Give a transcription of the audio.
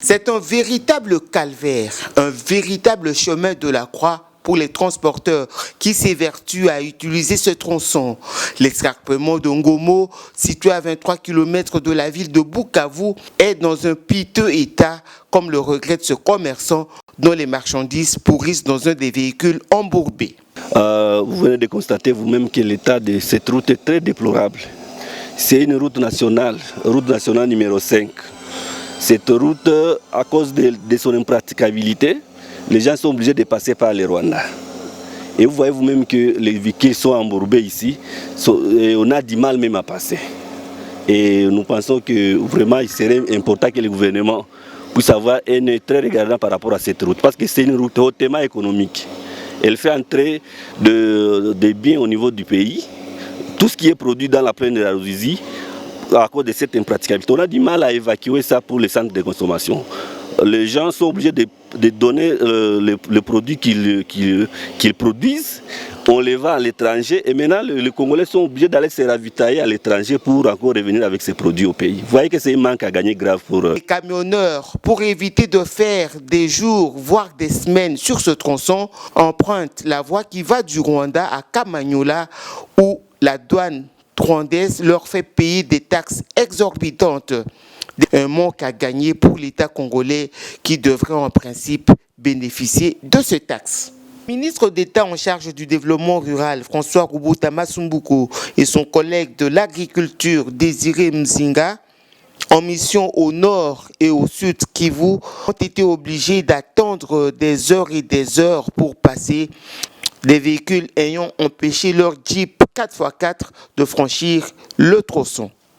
C'est un véritable calvaire, un véritable chemin de la croix pour les transporteurs qui s'évertuent à utiliser ce tronçon. L'escarpement de Ngomo, situé à 23 km de la ville de Bukavu, est dans un piteux état, comme le regrette ce commerçant dont les marchandises pourrissent dans un des véhicules embourbés. Vous venez de constater vous-même que l'état de cette route est très déplorable. C'est une route nationale numéro 5. Cette route, à cause de son impraticabilité, les gens sont obligés de passer par le Rwanda. Et vous voyez vous-même que les véhicules sont embourbés ici, et on a du mal même à passer. Et nous pensons que vraiment il serait important que le gouvernement puisse avoir un œil très regardant par rapport à cette route, parce que c'est une route hautement économique. Elle fait entrer des biens au niveau du pays. Tout ce qui est produit dans la plaine de la Ruzizi, à cause de cette impraticabilité, on a du mal à évacuer ça pour les centres de consommation. Les gens sont obligés de donner le produit qu'ils produisent, on les vend à l'étranger et maintenant les Congolais sont obligés d'aller se ravitailler à l'étranger pour encore revenir avec ces produits au pays. Vous voyez que c'est un manque à gagner grave pour eux. Les camionneurs, pour éviter de faire des jours, voire des semaines sur ce tronçon, empruntent la voie qui va du Rwanda à Kamanyola où la douane rwandaise leur fait payer des taxes exorbitantes. Un manque à gagner pour l'État congolais qui devrait en principe bénéficier de ces taxes. Le ministre d'État en charge du développement rural, François Rubuta Masumbuko, et son collègue de l'agriculture, Désiré Mzinga, en mission au nord et au sud Kivu, ont été obligés d'attendre des heures et des heures pour passer, des véhicules ayant empêché leur Jeep 4x4 de franchir le tronçon.